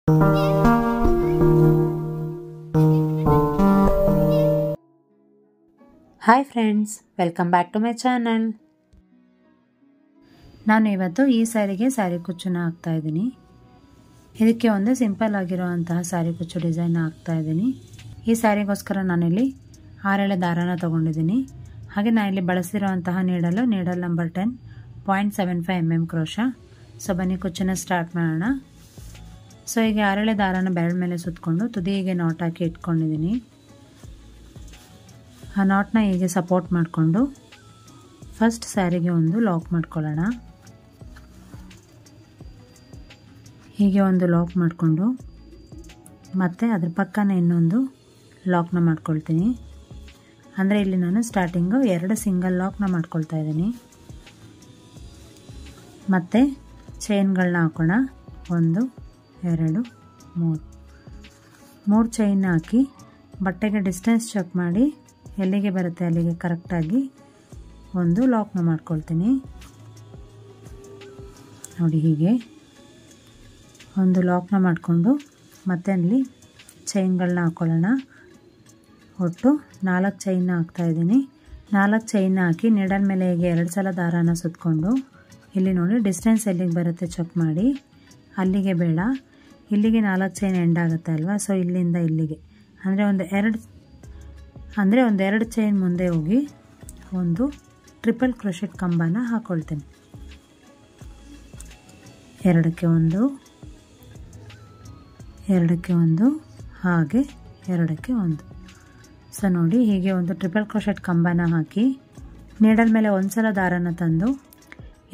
Hi friends, welcome back to my channel. ನಾನು ಇವತ್ತು ಈ ಸ್ಯಾರಿಗೆ ಸ್ಯಾರಿ ಕುಚ್ಚನ್ನ ಹಾಕ್ತಾ ಇದ್ದೀನಿ. ಇದಕ್ಕೆ ಒಂದು ಸಿಂಪಲ್ ಆಗಿರುವಂತಹ ಸ್ಯಾರಿ ಕುಚ್ಚು ಡಿಸೈನ್ ಹಾಕ್ತಾ ಇದ್ದೀನಿ. ಈ ಸ್ಯಾರಿಗೋಸ್ಕರ ನಾನಿಲ್ಲಿ 6 ಎಳೆ ದಾರಾನ ತೊಗೊಂಡಿದ್ದೀನಿ. ಹಾಗೆ ನಾನಿಲ್ಲಿ ಬಳಸಿರುವಂತಹ needle number 10 0.75 mm crochet. So ಬನ್ನಿ ಕುಚ್ಚನ್ನ ಸ್ಟಾರ್ಟ್ ಮಾಡೋಣ. ಸೊ ಈಗ 6 ಎಳೆ ದಾರಾನ ಬೆರಳ ಮೇಲೆ ಸುತ್ತಕೊಂಡು ತುದಿಗೆ ನಾಟ್ ಹಾಕಿ ಇಟ್ಕೊಂಡಿದ್ದೀನಿ. ಆ ನಾಟ್ನ ಹೀಗೆ ಸಪೋರ್ಟ್ ಮಾಡಿಕೊಂಡು ಫಸ್ಟ್ ಸ್ಯಾರಿಗೆ ಒಂದು ಲಾಕ್ ಮಾಡ್ಕೊಳ್ಳೋಣ. ಹೀಗೆ ಒಂದು ಲಾಕ್ ಮಾಡಿಕೊಂಡು ಮತ್ತೆ ಅದ್ರ ಪಕ್ಕನ ಇನ್ನೊಂದು ಲಾಕ್ನ ಮಾಡ್ಕೊಳ್ತೀನಿ. ಅಂದರೆ ಇಲ್ಲಿ ನಾನು ಸ್ಟಾರ್ಟಿಂಗು 2 ಸಿಂಗಲ್ ಲಾಕ್ನ ಮಾಡ್ಕೊಳ್ತಾ ಇದ್ದೀನಿ. ಮತ್ತು ಚೈನ್ಗಳನ್ನ ಹಾಕೋಣ. 1 2 3 ಚೈನ್ ಹಾಕಿ ಬಟ್ಟೆಗೆ ಡಿಸ್ಟೆನ್ಸ್ ಚೆಕ್ ಮಾಡಿ ಎಲ್ಲಿಗೆ ಬರುತ್ತೆ ಅಲ್ಲಿಗೆ ಕರೆಕ್ಟಾಗಿ ಒಂದು ಲಾಕ್ನ ಮಾಡ್ಕೊಳ್ತೀನಿ. ನೋಡಿ, ಹೀಗೆ ಒಂದು ಲಾಕ್ನ ಮಾಡಿಕೊಂಡು ಮತ್ತೆ ಅಲ್ಲಿ ಚೈನ್ಗಳನ್ನ ಹಾಕ್ಕೊಳ್ಳೋಣ. ಒಟ್ಟು 4 ಚೈನ್ನ ಹಾಕ್ತಾಯಿದ್ದೀನಿ. 4 ಚೈನ್ನ ಹಾಕಿ ನೀಡಲ್ ಮೇಲೆ ಹೀಗೆ 2 ಸಲ ದಾರಾನ ಸುತ್ತಕೊಂಡು ಇಲ್ಲಿ ನೋಡಿ ಡಿಸ್ಟೆನ್ಸ್ ಎಲ್ಲಿಗೆ ಬರುತ್ತೆ ಚೆಕ್ ಮಾಡಿ. ಅಲ್ಲಿಗೆ ಬೇಡ, ಇಲ್ಲಿಗೆ 4 ಚೈನ್ ಎಂಡ್ ಆಗುತ್ತೆ ಅಲ್ವಾ. ಸೊ ಇಲ್ಲಿಂದ ಇಲ್ಲಿಗೆ ಅಂದರೆ ಒಂದು 2 ಚೈನ್ ಮುಂದೆ ಹೋಗಿ ಒಂದು ಟ್ರಿಪಲ್ ಕ್ರೋಶೆಟ್ ಕಂಬನ ಹಾಕ್ಕೊಳ್ತೇನೆ. 2ಕ್ಕೆ 1 2ಕ್ಕೆ 1 ಹಾಗೆ 2ಕ್ಕೆ 1. ಸೊ ನೋಡಿ, ಹೀಗೆ ಒಂದು ಟ್ರಿಪಲ್ ಕ್ರೋಶೆಟ್ ಕಂಬನ ಹಾಕಿ ನೀಡಲ್ ಮೇಲೆ ಒಂದು ಸಲ ದಾರನ ತಂದು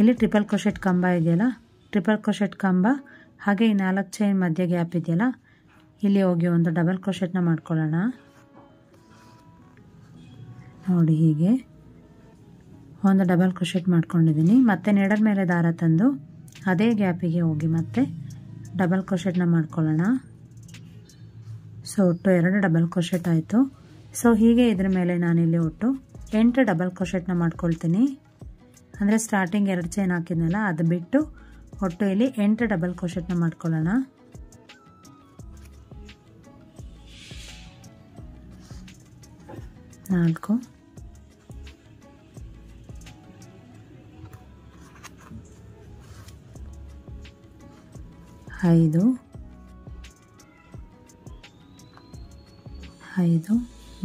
ಇಲ್ಲಿ ಟ್ರಿಪಲ್ ಕ್ರೋಶೆಟ್ ಕಂಬ ಇದೆಯಲ್ಲ, ಟ್ರಿಪಲ್ ಕ್ರೋಶೆಟ್ ಕಂಬ ಹಾಗೆ ಈ 4 ಚೈನ್ ಮಧ್ಯೆ ಗ್ಯಾಪ್ ಇದೆಯಲ್ಲ, ಇಲ್ಲಿ ಹೋಗಿ ಒಂದು ಡಬಲ್ ಕ್ರೋಶೆಟ್ನ ಮಾಡ್ಕೊಳ್ಳೋಣ. ನೋಡಿ, ಹೀಗೆ ಒಂದು ಡಬಲ್ ಕ್ರೋಶೆಟ್ ಮಾಡ್ಕೊಂಡಿದ್ದೀನಿ. ಮತ್ತೆ ನೀಡಲ್ ಮೇಲೆ ದಾರ ತಂದು ಅದೇ ಗ್ಯಾಪಿಗೆ ಹೋಗಿ ಮತ್ತೆ ಡಬಲ್ ಕ್ರೋಶೆಟ್ನ ಮಾಡ್ಕೊಳ್ಳೋಣ. ಸೊ ಒಟ್ಟು 2 ಡಬಲ್ ಕ್ರೋಶೆಟ್ ಆಯಿತು. ಸೊ ಹೀಗೆ ಇದ್ರ ಮೇಲೆ ನಾನಿಲ್ಲಿ ಒಟ್ಟು 8 ಡಬಲ್ ಕ್ರೋಶೆಟ್ನ ಮಾಡ್ಕೊಳ್ತೀನಿ. ಅಂದರೆ ಸ್ಟಾರ್ಟಿಂಗ್ 2 ಚೈನ್ ಹಾಕಿದ್ನಲ್ಲ ಅದು ಬಿಟ್ಟು ಒಟ್ಟು ಇಲ್ಲಿ 8 ಡಬಲ್ ಕ್ರೋಶೆಟ್ನ ಮಾಡ್ಕೊಳ್ಳೋಣ. ನಾಲ್ಕು, 5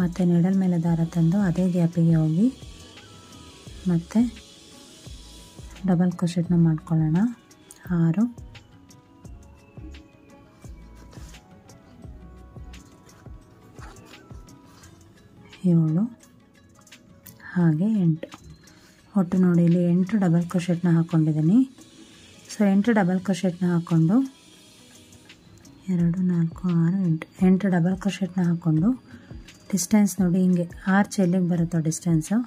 ಮತ್ತು ನೀಡಲ್ ಮೇಲೆ ದಾರ ತಂದು ಅದೇ ಗ್ಯಾಪಿಗೆ ಹೋಗಿ ಮತ್ತೆ ಡಬಲ್ ಕ್ರೋಶೆಟ್ನ ಮಾಡ್ಕೊಳ್ಳೋಣ. 6, 7 ಹಾಗೆ 8. ಒಟ್ಟು ನೋಡಿ ಇಲ್ಲಿ 8 ಡಬಲ್ ಕ್ರೋಶೆಟ್ನ ಹಾಕ್ಕೊಂಡಿದ್ದೀನಿ. ಸೊ 8 ಡಬಲ್ ಕ್ರೋಶೆಟ್ನ ಹಾಕ್ಕೊಂಡು 2 4 6 8 ಡಬಲ್ ಕ್ರೋಶೆಟ್ನ ಹಾಕ್ಕೊಂಡು ಡಿಸ್ಟೆನ್ಸ್ ನೋಡಿ ಹಿಂಗೆ ಆರ್ಚ್ ಎಲ್ಲಿಗೆ ಬರುತ್ತೋ ಡಿಸ್ಟೆನ್ಸು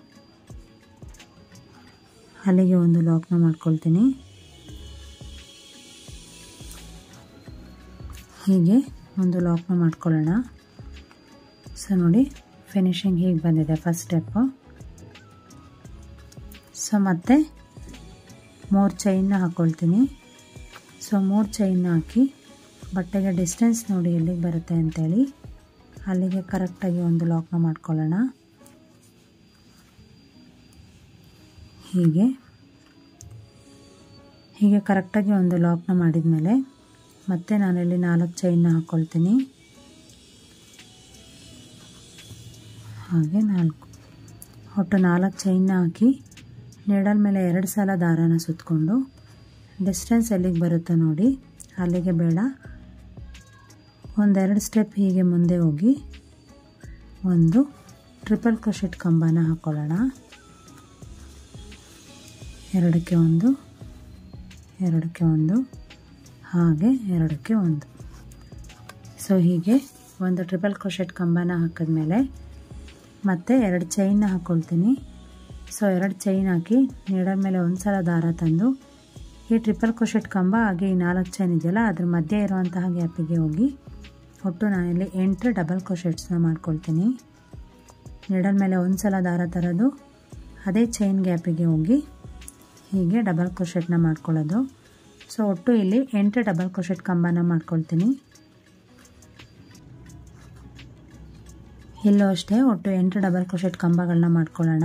ಅಲ್ಲಿಗೆ ಒಂದು ಲಾಕ್ನ ಮಾಡ್ಕೊಳ್ತೀನಿ. ಹೀಗೆ ಒಂದು ಲಾಕ್ನ ಮಾಡ್ಕೊಳ್ಳೋಣ. ಸೊ ನೋಡಿ, ಫಿನಿಶಿಂಗ್ ಹೀಗೆ ಬಂದಿದೆ ಫಸ್ಟ್ ಸ್ಟೆಪ್ಪು. ಸೊ ಮತ್ತೆ 3 ಚೈನ್ನ ಹಾಕ್ಕೊಳ್ತೀನಿ. ಸೊ 3 ಚೈನ್ನ ಹಾಕಿ ಬಟ್ಟೆಗೆ ಡಿಸ್ಟೆನ್ಸ್ ನೋಡಿ ಎಲ್ಲಿಗೆ ಬರುತ್ತೆ ಅಂತೇಳಿ ಅಲ್ಲಿಗೆ ಕರೆಕ್ಟಾಗಿ ಒಂದು ಲಾಕ್ನ ಮಾಡ್ಕೊಳ್ಳೋಣ. ಹೀಗೆ ಕರೆಕ್ಟಾಗಿ ಒಂದು ಲಾಕ್ನ ಮಾಡಿದ ಮೇಲೆ ಮತ್ತೆ ನಾನಿಲ್ಲಿ 4 ಚೈನ್ನ ಹಾಕ್ಕೊಳ್ತೀನಿ. ಹಾಗೆ 4 ಒಟ್ಟು 4 ಚೈನ್ನ ಹಾಕಿ ನೀಡಲ್ ಮೇಲೆ 2 ಸಲ ದಾರಾನ ಸುತ್ತಕೊಂಡು ಡಿಸ್ಟೆನ್ಸ್ ಎಲ್ಲಿಗೆ ಬರುತ್ತೋ ನೋಡಿ ಅಲ್ಲಿಗೆ ಬೇಡ, ಒಂದು 2 ಸ್ಟೆಪ್ ಹೀಗೆ ಮುಂದೆ ಹೋಗಿ ಒಂದು ಟ್ರಿಪಲ್ ಕ್ರೋಶೆಟ್ ಕಂಬನ ಹಾಕ್ಕೊಳ್ಳೋಣ. 2ಕ್ಕೆ 1 2ಕ್ಕೆ 1 ಹಾಗೆ 2ಕ್ಕೆ 1. ಸೊ ಹೀಗೆ ಒಂದು ಟ್ರಿಪಲ್ ಕ್ರೋಶೆಟ್ ಕಂಬನ ಹಾಕಿದ್ಮೇಲೆ ಮತ್ತೆ 2 ಚೈನ್ನ ಹಾಕ್ಕೊಳ್ತೀನಿ. ಸೊ 2 ಚೈನ್ ಹಾಕಿ ನೀಡಲ್ ಮೇಲೆ ಒಂದು ಸಲ ದಾರ ತಂದು ಈ ಟ್ರಿಪಲ್ ಕ್ರೋಶೆಟ್ ಕಂಬ ಹಾಗೆ ಈ 4 ಚೈನ್ ಇದೆಯಲ್ಲ ಅದ್ರ ಮಧ್ಯೆ ಇರುವಂತಹ ಗ್ಯಾಪಿಗೆ ಹೋಗಿ ಒಟ್ಟು ನಾನಿಲ್ಲಿ 8 ಡಬಲ್ ಕ್ರೋಶೆಟ್ಸ್ನ ಮಾಡ್ಕೊಳ್ತೀನಿ. ನೀಡಲ್ ಮೇಲೆ ಒಂದು ಸಲ ದಾರ ತರೋದು, ಅದೇ ಚೈನ್ ಗ್ಯಾಪಿಗೆ ಹೋಗಿ ಹೀಗೆ ಡಬಲ್ ಕ್ರೋಶೆಟ್ನ ಮಾಡ್ಕೊಳ್ಳೋದು. ಸೊ ಒಟ್ಟು ಇಲ್ಲಿ 8 ಡಬಲ್ ಕ್ರೋಶೆಟ್ ಕಂಬನ ಮಾಡ್ಕೊಳ್ತೀನಿ. ಇಲ್ಲೂ ಅಷ್ಟೇ ಒಟ್ಟು 8 ಡಬಲ್ ಕ್ರೋಶೆಟ್ ಕಂಬಗಳನ್ನ ಮಾಡ್ಕೊಳ್ಳೋಣ.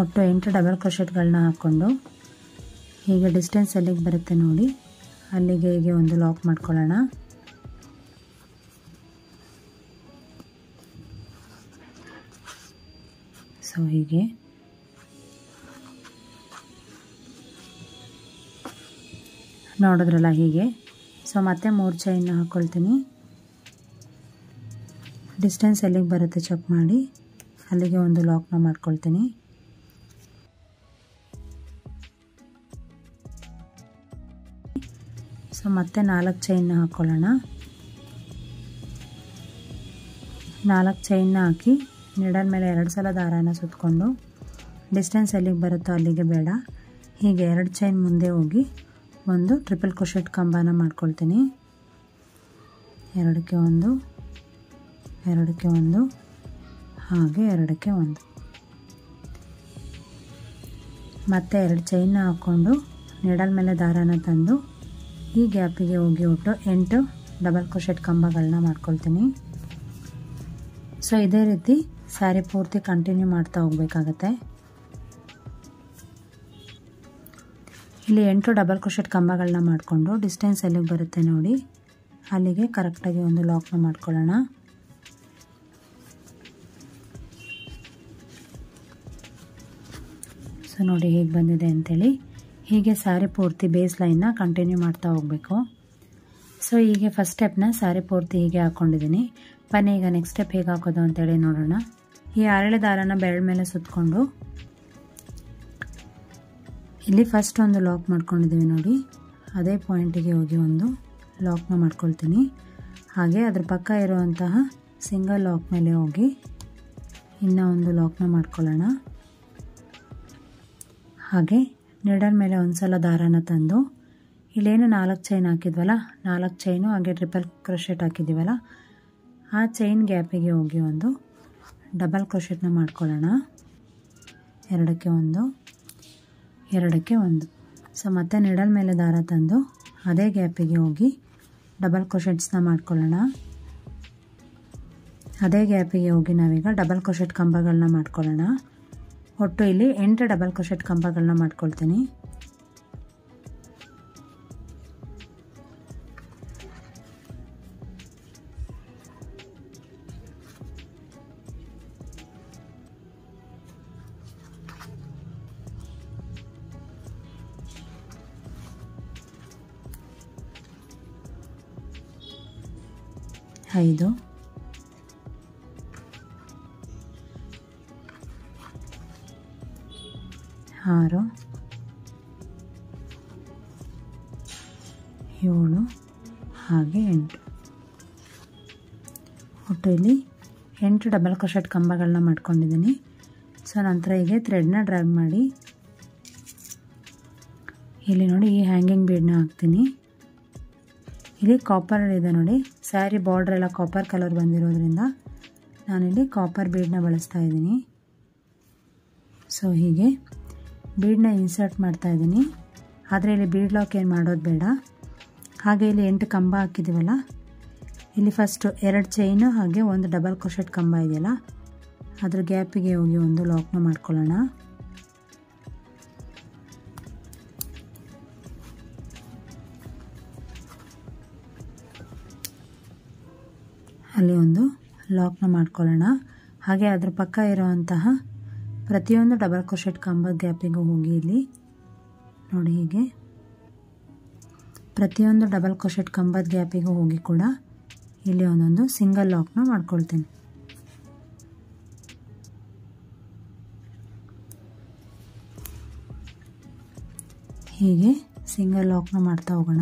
ಒಟ್ಟು 8 ಡಬಲ್ ಕ್ರೋಶೆಟ್ಗಳನ್ನ ಹಾಕ್ಕೊಂಡು ಹೀಗೆ ಡಿಸ್ಟೆನ್ಸ್ ಎಲ್ಲಿಗೆ ಬರುತ್ತೆ ನೋಡಿ ಅಲ್ಲಿಗೆ ಹೀಗೆ ಒಂದು ಲಾಕ್ ಮಾಡ್ಕೊಳ್ಳೋಣ. ಸೊ ಹೀಗೆ ನೋಡಿದ್ರಲ್ಲ ಹೀಗೆ. ಸೊ ಮತ್ತೆ 3 ಚೈನ್ನ ಹಾಕ್ಕೊಳ್ತೀನಿ. ಡಿಸ್ಟೆನ್ಸ್ ಎಲ್ಲಿಗೆ ಬರುತ್ತೆ ಚೆಕ್ ಮಾಡಿ ಅಲ್ಲಿಗೆ ಒಂದು ಲಾಕ್ನ ಮಾಡ್ಕೊಳ್ತೀನಿ. ಸೊ ಮತ್ತೆ 4 ಚೈನ್ನ ಹಾಕ್ಕೊಳ್ಳೋಣ. 4 ಚೈನ್ನ ಹಾಕಿ ನೀಡಲ್ ಮೇಲೆ 2 ಸಲ ದಾರಾನ ಸುತ್ತಕೊಂಡು ಡಿಸ್ಟೆನ್ಸ್ ಎಲ್ಲಿಗೆ ಬರುತ್ತೋ ಅಲ್ಲಿಗೆ ಬೇಡ, ಹೀಗೆ 2 ಚೈನ್ ಮುಂದೆ ಹೋಗಿ ಒಂದು ಟ್ರಿಪಲ್ ಕ್ರೋಶೆಟ್ ಕಂಬನ ಮಾಡ್ಕೊಳ್ತೀನಿ. 2ಕ್ಕೆ 1, 2ಕ್ಕೆ 1, ಹಾಗೆ 2ಕ್ಕೆ 1. ಮತ್ತೆ 2 ಚೈನ್ನ ಹಾಕ್ಕೊಂಡು ನೀಡಲ್ ಮೇಲೆ ದಾರಾನ ತಂದು ಈ ಗ್ಯಾಪಿಗೆ ಹೋಗಿ ಒಟ್ಟು 8 ಡಬಲ್ ಕ್ರೋಶೆಟ್ ಕಂಬಗಳನ್ನ ಮಾಡ್ಕೊಳ್ತೀನಿ. ಸೊ ಇದೇ ರೀತಿ ಸ್ಯಾರಿ ಪೂರ್ತಿ ಕಂಟಿನ್ಯೂ ಮಾಡ್ತಾ ಹೋಗಬೇಕಾಗತ್ತೆ. ಇಲ್ಲಿ 8 ಡಬಲ್ ಕ್ರೋಶೆಟ್ ಕಂಬಗಳನ್ನ ಮಾಡಿಕೊಂಡು ಡಿಸ್ಟೆನ್ಸ್ ಎಲ್ಲಿಗೆ ಬರುತ್ತೆ ನೋಡಿ ಅಲ್ಲಿಗೆ ಕರೆಕ್ಟಾಗಿ ಒಂದು ಲಾಕ್ನ ಮಾಡ್ಕೊಳ್ಳೋಣ. ಸೊ ನೋಡಿ ಹೇಗೆ ಬಂದಿದೆ ಅಂಥೇಳಿ. ಹೀಗೆ ಸ್ಯಾರಿ ಪೂರ್ತಿ ಬೇಸ್ ಲೈನ್ನ ಕಂಟಿನ್ಯೂ ಮಾಡ್ತಾ ಹೋಗಬೇಕು. ಸೊ ಹೀಗೆ ಫಸ್ಟ್ ಸ್ಟೆಪ್ನ ಸ್ಯಾರಿ ಪೂರ್ತಿ ಹೀಗೆ ಹಾಕ್ಕೊಂಡಿದ್ದೀನಿ. ಬನ್ನಿ ಈಗ ನೆಕ್ಸ್ಟ್ ಸ್ಟೆಪ್ ಹೇಗೆ ಹಾಕೋದು ಅಂತೇಳಿ ನೋಡೋಣ. ಈ ಅರಳೆ ದಾರನ ಬೆರಳ ಮೇಲೆ ಸುತ್ತಕೊಂಡು ಇಲ್ಲಿ ಫಸ್ಟ್ ಒಂದು ಲಾಕ್ ಮಾಡ್ಕೊಂಡಿದ್ದೀವಿ ನೋಡಿ, ಅದೇ ಪಾಯಿಂಟಿಗೆ ಹೋಗಿ ಒಂದು ಲಾಕ್ನ ಮಾಡ್ಕೊಳ್ತೀನಿ. ಹಾಗೆ ಅದ್ರ ಪಕ್ಕ ಇರುವಂತಹ ಸಿಂಗಲ್ ಲಾಕ್ ಮೇಲೆ ಹೋಗಿ ಇನ್ನೂ ಒಂದು ಲಾಕ್ನ ಮಾಡ್ಕೊಳ್ಳೋಣ. ಹಾಗೆ ನೀಡಲ್ ಮೇಲೆ ಒಂದು ಸಲ ದಾರಾನ ತಂದು ಇಲ್ಲೇನು 4 ಚೈನ್ ಹಾಕಿದ್ವಲ್ಲ 4 ಚೈನು ಹಾಗೆ ಟ್ರಿಪಲ್ ಕ್ರೋಶೆಟ್ ಹಾಕಿದ್ದೀವಲ್ಲ ಆ ಚೈನ್ ಗ್ಯಾಪಿಗೆ ಹೋಗಿ ಒಂದು ಡಬಲ್ ಕ್ರೋಶೆಟ್ನ ಮಾಡ್ಕೊಳ್ಳೋಣ. 2ಕ್ಕೆ 1, 2ಕ್ಕೆ 1. ಸೊ ಮತ್ತೆ ನೀಡಲ್ ಮೇಲೆ ದಾರ ತಂದು ಅದೇ ಗ್ಯಾಪಿಗೆ ಹೋಗಿ ಡಬಲ್ ಕ್ರೋಶೆಟ್ಸ್ನ ಮಾಡ್ಕೊಳ್ಳೋಣ. ಅದೇ ಗ್ಯಾಪಿಗೆ ಹೋಗಿ ನಾವೀಗ ಡಬಲ್ ಕ್ರೋಶೆಟ್ ಕಂಬಗಳನ್ನ ಮಾಡ್ಕೊಳ್ಳೋಣ. ಒಟ್ಟು ಇಲ್ಲಿ 8 ಡಬಲ್ ಕ್ರೋಶೆಟ್ ಕಂಬಗಳನ್ನ ಮಾಡ್ಕೊಳ್ತೀನಿ. ಐದು, 6, 7 ಹಾಗೆ 8. ಒಟ್ಟು ಇಲ್ಲಿ 8 ಡಬಲ್ ಕ್ರೋಶೆಟ್ ಕಂಬಗಳನ್ನ ಮಾಡ್ಕೊಂಡಿದ್ದೀನಿ. ಸೊ ನಂತರ ಹೀಗೆ ಥ್ರೆಡ್ನ ಡ್ರ್ಯಾಗ್ ಮಾಡಿ ಇಲ್ಲಿ ನೋಡಿ ಈ ಹ್ಯಾಂಗಿಂಗ್ ಬೀಡ್ನ ಹಾಕ್ತೀನಿ. ಇಲ್ಲಿ ಕಾಪರ್ ಇದೆ ನೋಡಿ, ಸ್ಯಾರಿ ಬಾರ್ಡ್ರ್ ಎಲ್ಲ ಕಾಪರ್ ಕಲರ್ ಬಂದಿರೋದ್ರಿಂದ ನಾನಿಲ್ಲಿ ಕಾಪರ್ ಬೀಡ್ನ ಬಳಸ್ತಾ ಇದ್ದೀನಿ. ಸೊ ಹೀಗೆ ಬೀಡನ್ನ ಇನ್ಸರ್ಟ್ ಮಾಡ್ತಾ ಇದ್ದೀನಿ. ಆದರೆ ಇಲ್ಲಿ ಬೀಡ್ ಲಾಕ್ ಏನು ಮಾಡೋದು ಬೇಡ. ಹಾಗೆ ಇಲ್ಲಿ 8 ಕಂಬ ಹಾಕಿದ್ದೀವಲ್ಲ, ಇಲ್ಲಿ ಫಸ್ಟು 2 ಚೈನು ಹಾಗೆ ಒಂದು ಡಬಲ್ ಕ್ರೋಶೆಟ್ ಕಂಬ ಇದೆಯಲ್ಲ ಅದ್ರ ಗ್ಯಾಪಿಗೆ ಹೋಗಿ ಒಂದು ಲಾಕ್ನ ಮಾಡ್ಕೊಳ್ಳೋಣ. ಅಲ್ಲಿ ಒಂದು ಲಾಕ್ನ ಮಾಡ್ಕೊಳ್ಳೋಣ. ಹಾಗೆ ಅದ್ರ ಪಕ್ಕ ಇರುವಂತಹ ಪ್ರತಿಯೊಂದು ಡಬಲ್ ಕ್ರೋಶೆಟ್ ಕಂಬದ ಗ್ಯಾಪಿಗೂ ಹೋಗಿ ಇಲ್ಲಿ ನೋಡಿ ಹೀಗೆ ಪ್ರತಿಯೊಂದು ಡಬಲ್ ಕ್ರೋಶೆಟ್ ಕಂಬದ ಗ್ಯಾಪಿಗೂ ಹೋಗಿ ಕೂಡ ಇಲ್ಲಿ ಒಂದೊಂದು ಸಿಂಗಲ್ ಲಾಕ್ನ ಮಾಡ್ಕೊಳ್ತೀನಿ. ಹೀಗೆ ಸಿಂಗಲ್ ಲಾಕ್ನ ಮಾಡ್ತಾ ಹೋಗೋಣ.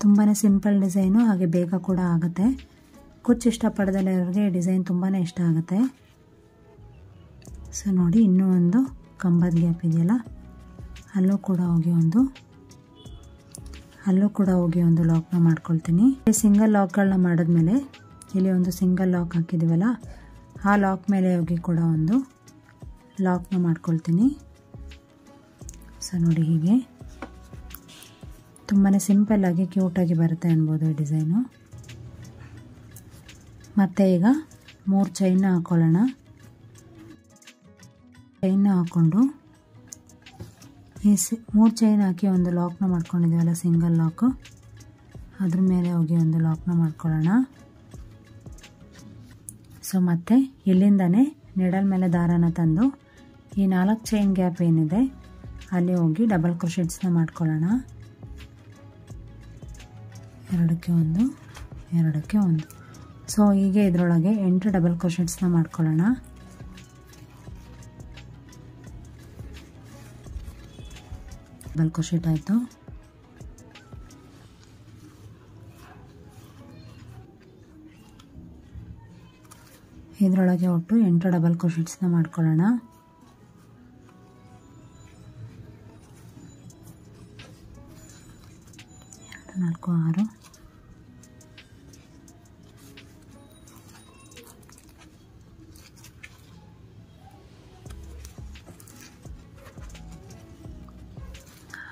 ತುಂಬಾ ಸಿಂಪಲ್ ಡಿಸೈನು, ಹಾಗೆ ಬೇಗ ಕೂಡ ಆಗುತ್ತೆ. ಕುಚ್ಚು ಇಷ್ಟಪಡದಲ್ಲಿರೋರಿಗೆ ಈ ಡಿಸೈನ್ ತುಂಬಾ ಇಷ್ಟ ಆಗುತ್ತೆ. ಸೊ ನೋಡಿ, ಇನ್ನೂ ಒಂದು ಕಂಬದ ಗ್ಯಾಪ್ ಇದೆಯಲ್ಲ, ಅಲ್ಲೂ ಕೂಡ ಹೋಗಿ ಒಂದು ಲಾಕ್ನ ಮಾಡ್ಕೊಳ್ತೀನಿ. ಸಿಂಗಲ್ ಲಾಕ್ಗಳನ್ನ ಮಾಡಿದ್ಮೇಲೆ ಇಲ್ಲಿ ಒಂದು ಸಿಂಗಲ್ ಲಾಕ್ ಹಾಕಿದ್ದೀವಲ್ಲ, ಆ ಲಾಕ್ ಮೇಲೆ ಹೋಗಿ ಕೂಡ ಒಂದು ಲಾಕ್ನ ಮಾಡ್ಕೊಳ್ತೀನಿ. ಸೊ ನೋಡಿ, ಹೀಗೆ ತುಂಬಾ ಸಿಂಪಲ್ಲಾಗಿ ಕ್ಯೂಟಾಗಿ ಬರುತ್ತೆ ಅನ್ಬೋದು ಈ ಡಿಸೈನು. ಮತ್ತು ಈಗ 3 ಚೈನ್ನ ಹಾಕ್ಕೊಳ್ಳೋಣ. ಚೈನ್ನ ಹಾಕ್ಕೊಂಡು ಈ 3 ಚೈನ್ ಹಾಕಿ ಒಂದು ಲಾಕ್ನ ಮಾಡ್ಕೊಂಡಿದ್ದೀವಲ್ಲ, ಸಿಂಗಲ್ ಲಾಕು, ಅದ್ರ ಮೇಲೆ ಹೋಗಿ ಒಂದು ಲಾಕ್ನ ಮಾಡ್ಕೊಳ್ಳೋಣ. ಸೊ ಮತ್ತೆ ಇಲ್ಲಿಂದನೇ ನೆಡಲ್ ಮೇಲೆ ದಾರಾನ ತಂದು ಈ 4 ಚೈನ್ ಗ್ಯಾಪ್ ಏನಿದೆ ಅಲ್ಲಿ ಹೋಗಿ ಡಬಲ್ ಕ್ರೋಶೆಟ್ಸ್ನ ಮಾಡ್ಕೊಳ್ಳೋಣ. 2ಕ್ಕೆ 1, 2ಕ್ಕೆ 1. ಸೊ ಹೀಗೆ ಇದರೊಳಗೆ 8 ಡಬಲ್ ಕ್ರೋಶೆಟ್ಸ್ನ ಮಾಡ್ಕೊಳ್ಳೋಣ. ಡಬಲ್ ಕ್ರೋಶೆಟ್ ಆಯಿತು. ಇದರೊಳಗೆ ಒಟ್ಟು 8 ಡಬಲ್ ಕ್ರೋಶೆಟ್ಸ್ನ ಮಾಡ್ಕೊಳ್ಳೋಣ. ನಾಲ್ಕು 6.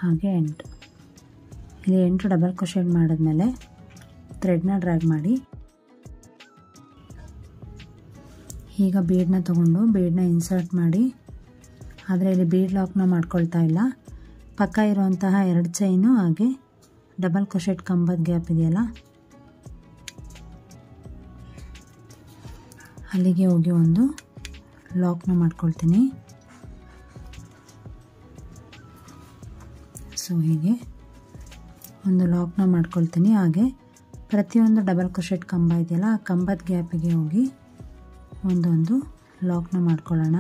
ಹಾಗೆ 8. ಇಲ್ಲಿ 8 ಡಬಲ್ ಕ್ರೋಶೆಟ್ ಮಾಡಿದ್ಮೇಲೆ ಥ್ರೆಡ್ನ ಡ್ರ್ಯಾಗ್ ಮಾಡಿ ಈಗ ಬೀಡನ್ನ ತಗೊಂಡು ಬೀಡನ್ನ ಇನ್ಸರ್ಟ್ ಮಾಡಿ, ಆದರೆ ಇಲ್ಲಿ ಬೀಡ್ ಲಾಕ್ನ ಮಾಡ್ಕೊಳ್ತಾ ಇಲ್ಲ. ಪಕ್ಕ ಇರುವಂತಹ 2 ಚೈನು ಹಾಗೆ ಡಬಲ್ ಕ್ರೋಶೆಟ್ ಕಂಬದ ಗ್ಯಾಪ್ ಇದೆಯಲ್ಲ, ಅಲ್ಲಿಗೆ ಹೋಗಿ ಒಂದು ಲಾಕ್ನ ಮಾಡ್ಕೊಳ್ತೀನಿ. ಸೊ ಹೀಗೆ ಒಂದು ಲಾಕ್ನ ಮಾಡ್ಕೊಳ್ತೀನಿ. ಹಾಗೆ ಪ್ರತಿಯೊಂದು ಡಬಲ್ ಕ್ರೋಶೆಟ್ ಕಂಬ ಇದೆಯಲ್ಲ, ಆ ಕಂಬದ ಗ್ಯಾಪಿಗೆ ಹೋಗಿ ಒಂದೊಂದು ಲಾಕ್ನ ಮಾಡ್ಕೊಳ್ಳೋಣ.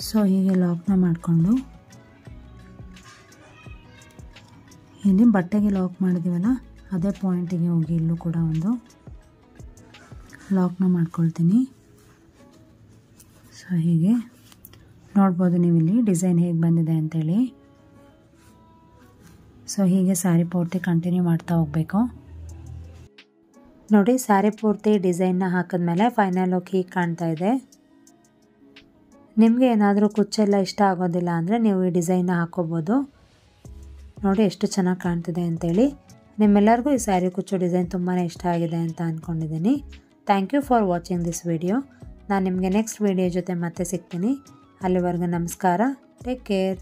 ಸೊ ಹೀಗೆ ಲಾಕ್ನ ಮಾಡಿಕೊಂಡು ಇಲ್ಲಿ ಬಟ್ಟೆಗೆ ಲಾಕ್ ಮಾಡಿದ್ದೀವಲ್ಲ, ಅದೇ ಪಾಯಿಂಟಿಗೆ ಹೋಗಿ ಇಲ್ಲೂ ಕೂಡ ಒಂದು ಲಾಕ್ನ ಮಾಡ್ಕೊಳ್ತೀನಿ. ಸೊ ಹೀಗೆ ನೋಡ್ಬೋದು ನೀವಿಲ್ಲಿ ಡಿಸೈನ್ ಹೇಗೆ ಬಂದಿದೆ ಅಂತೇಳಿ. ಸೊ ಹೀಗೆ ಸ್ಯಾರಿ ಪೂರ್ತಿ ಕಂಟಿನ್ಯೂ ಮಾಡ್ತಾ ಹೋಗಬೇಕು. ನೋಡಿ, ಸ್ಯಾರಿ ಪೂರ್ತಿ ಡಿಸೈನ್ನ ಹಾಕಿದ್ಮೇಲೆ ಫೈನಲ್ ಲುಕ್ ಹೀಗೆ ಕಾಣ್ತಾ ಇದೆ. ನಿಮಗೆ ಏನಾದರೂ ಕುಚ್ಚೆಲ್ಲ ಇಷ್ಟ ಆಗೋದಿಲ್ಲ ಅಂದರೆ ನೀವು ಈ ಡಿಸೈನ್ನ ಹಾಕ್ಕೋಬೋದು. ನೋಡಿ ಎಷ್ಟು ಚೆನ್ನಾಗಿ ಕಾಣ್ತಿದೆ ಅಂತೇಳಿ. ನಿಮ್ಮೆಲ್ಲರಿಗೂ ಈ ಸ್ಯಾರಿ ಕುಚ್ಚು ಡಿಸೈನ್ ತುಂಬಾ ಇಷ್ಟ ಆಗಿದೆ ಅಂತ ಅಂದ್ಕೊಂಡಿದ್ದೀನಿ. Thank you for watching this video. ನಾನು ನಿಮಗೆ ನೆಕ್ಸ್ಟ್ ವಿಡಿಯೋ ಜೊತೆ ಮತ್ತೆ ಸಿಗ್ತೀನಿ. ಅಲ್ಲಿವರೆಗೂ ನಮಸ್ಕಾರ. Take care.